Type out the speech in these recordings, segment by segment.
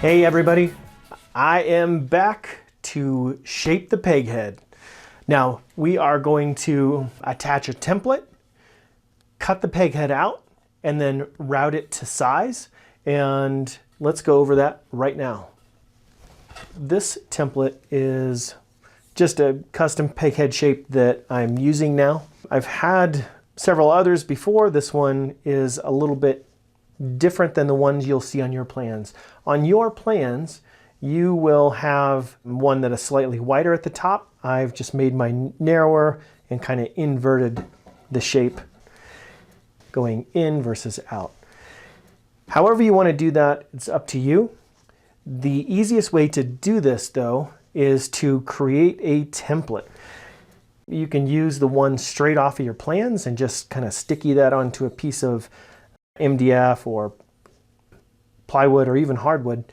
Hey everybody, I am back to shape the peg head. Now we are going to attach a template, cut the peg head out, and then route it to size. And let's go over that right now. This template is just a custom peg head shape that I'm using now. I've had several others before. This one is a little bit different than the ones you'll see on your plans. On your plans, you will have one that is slightly wider at the top. I've just made mine narrower and kind of inverted the shape going in versus out. However you want to do that, it's up to you. The easiest way to do this though is to create a template. You can use the one straight off of your plans and just kind of sticky that onto a piece of MDF or plywood or even hardwood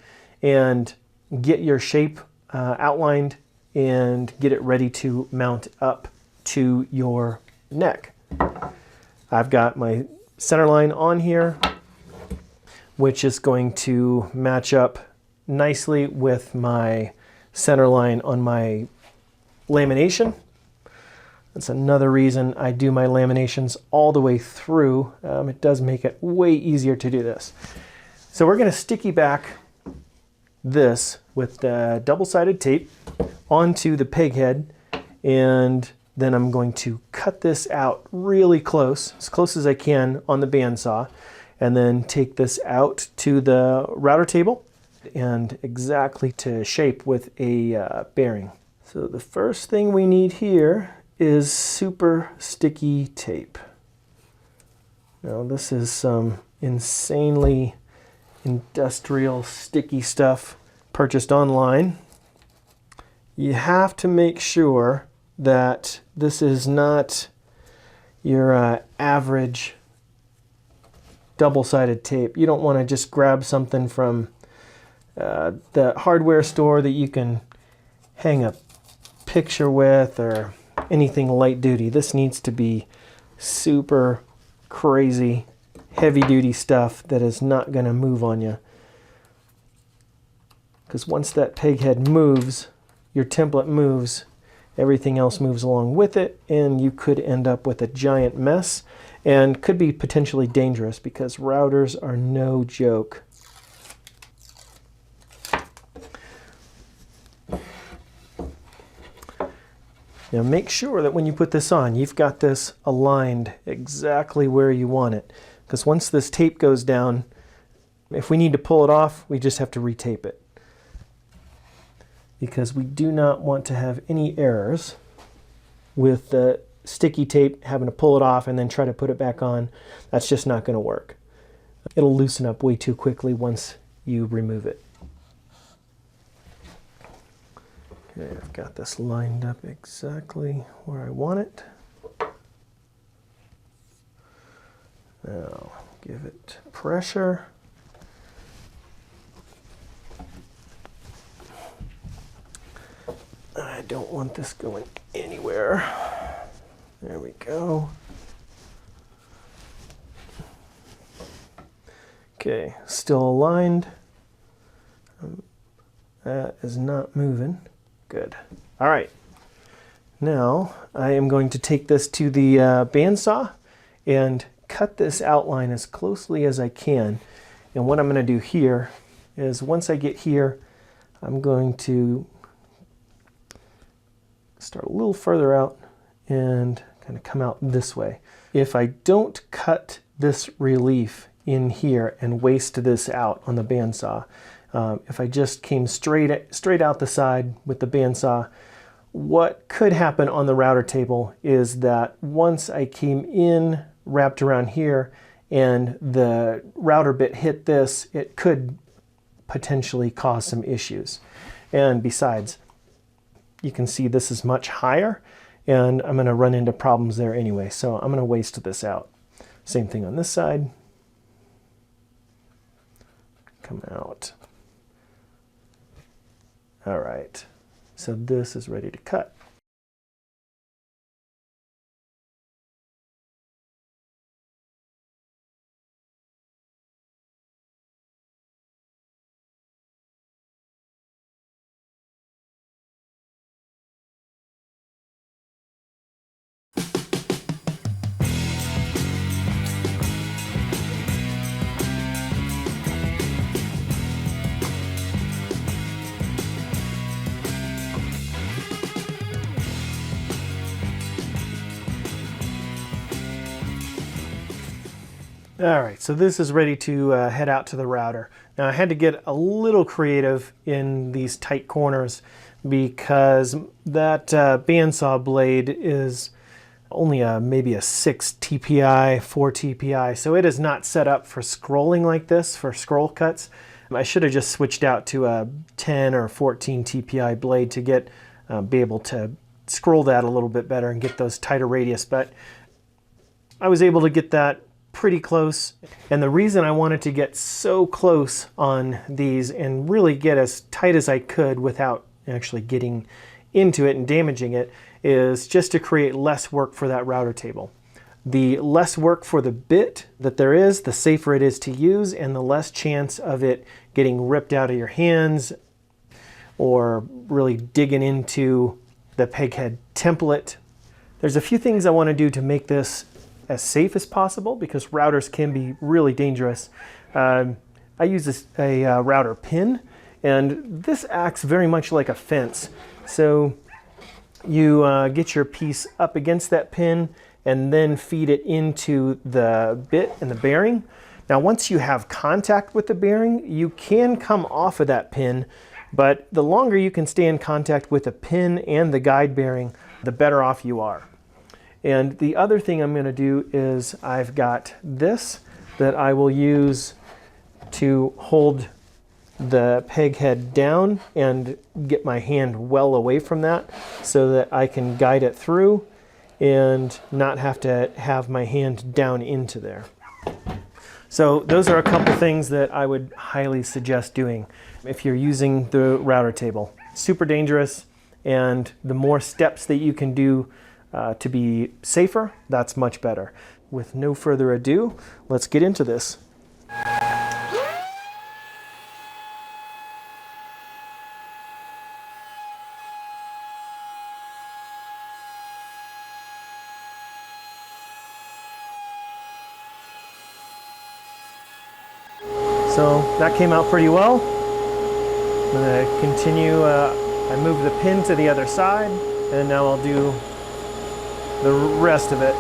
and get your shape outlined and get it ready to mount up to your neck. I've got my center line on here, which is going to match up nicely with my center line on my lamination. That's another reason I do my laminations all the way through. It does make it way easier to do this. So we're going to sticky back this with the double-sided tape onto the peg head, and then I'm going to cut this out really close as I can on the bandsaw, and then take this out to the router table and exactly to shape with a bearing. So the first thing we need here is super sticky tape. Now this is some insanely industrial sticky stuff purchased online. You have to make sure that this is not your average double-sided tape. You don't want to just grab something from the hardware store that you can hang a picture with or anything light duty. This needs to be super crazy heavy duty stuff that is not going to move on you, because once that peg head moves, your template moves, everything else moves along with it, and you could end up with a giant mess and could be potentially dangerous because routers are no joke. Now make sure that when you put this on, you've got this aligned exactly where you want it. Because once this tape goes down, if we need to pull it off, we just have to retape it. Because we do not want to have any errors with the sticky tape, having to pull it off and then try to put it back on. That's just not going to work. It'll loosen up way too quickly once you remove it. Okay, I've got this lined up exactly where I want it. Now, give it pressure. I don't want this going anywhere. There we go. Okay, still aligned. That is not moving. Good. All right. Now I am going to take this to the bandsaw and cut this outline as closely as I can. And what I'm going to do here is once I get here, I'm going to start a little further out and kind of come out this way. If I don't cut this relief in here and waste this out on the bandsaw, if I just came straight out the side with the bandsaw, what could happen on the router table is that once I came in wrapped around here and the router bit hit this, it could potentially cause some issues. And besides, you can see this is much higher and I'm going to run into problems there anyway, so I'm going to waste this out. Same thing on this side. Come out. All right, so this is ready to cut. All right, so this is ready to head out to the router. Now I had to get a little creative in these tight corners because that bandsaw blade is only maybe a 6 TPI, 4 TPI, so it is not set up for scrolling like this, for scroll cuts. I should have just switched out to a 10 or 14 TPI blade to get be able to scroll that a little bit better and get those tighter radius, but I was able to get that pretty close. And the reason I wanted to get so close on these and really get as tight as I could without actually getting into it and damaging it is just to create less work for that router table. The less work for the bit that there is, the safer it is to use and the less chance of it getting ripped out of your hands or really digging into the peghead template. There's a few things I want to do to make this as safe as possible because routers can be really dangerous. I use a router pin, and this acts very much like a fence. So you get your piece up against that pin and then feed it into the bit and the bearing. Now once you have contact with the bearing, you can come off of that pin, but the longer you can stay in contact with the pin and the guide bearing, the better off you are. And the other thing I'm going to do is I've got this that I will use to hold the peg head down and get my hand well away from that so that I can guide it through and not have to have my hand down into there. So those are a couple things that I would highly suggest doing if you're using the router table. Super dangerous, and the more steps that you can do to be safer, that's much better. With no further ado, let's get into this. So that came out pretty well. I'm going to continue, I move the pin to the other side, and now I'll do the rest of it.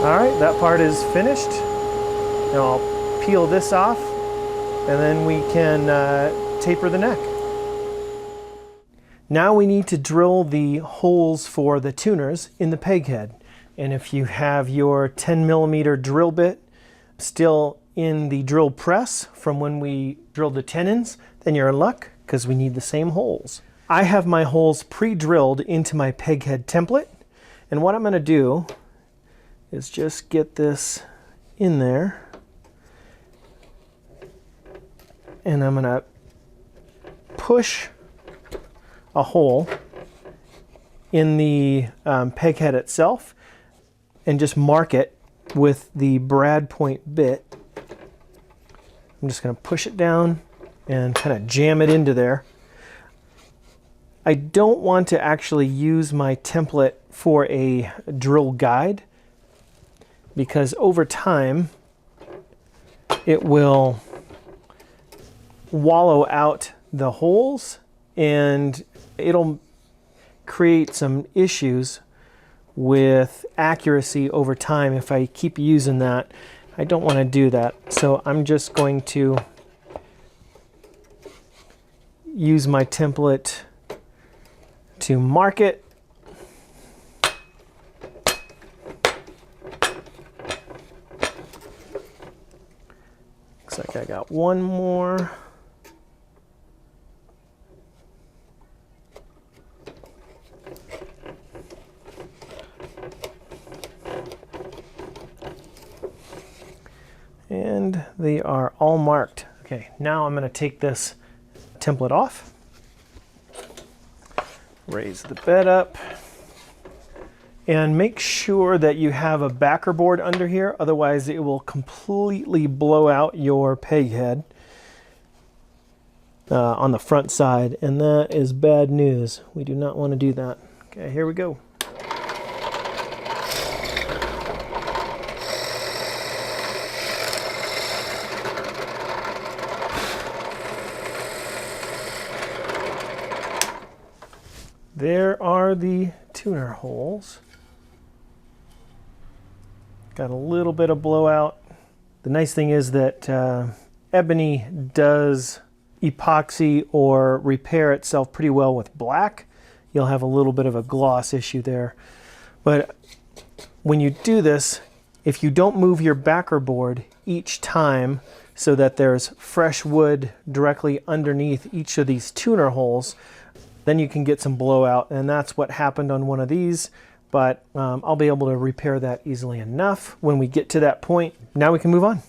All right, that part is finished. Now I'll peel this off and then we can taper the neck. Now we need to drill the holes for the tuners in the peg head. And if you have your 10mm drill bit still in the drill press from when we drilled the tenons, then you're in luck because we need the same holes. I have my holes pre-drilled into my peg head template, and what I'm going to do is just get this in there, and I'm going to push a hole in the peg head itself and just mark it with the brad point bit. I'm just going to push it down and kind of jam it into there. I don't want to actually use my template for a drill guide, because over time it will wallow out the holes and it'll create some issues with accuracy over time if I keep using that. I don't want to do that, so I'm just going to use my template to mark it. Looks like I got one more. And they are all marked. Okay, now I'm going to take this template off, raise the bed up, and make sure that you have a backer board under here, otherwise it will completely blow out your peg head. on the front side, and that is bad news. We do not want to do that. Okay, here we go. There are the tuner holes. Got a little bit of blowout. The nice thing is that ebony does epoxy or repair itself pretty well with black. You'll have a little bit of a gloss issue there. But when you do this, if you don't move your backer board each time so that there's fresh wood directly underneath each of these tuner holes, then you can get some blowout, and that's what happened on one of these. But I'll be able to repair that easily enough when we get to that point. Now we can move on.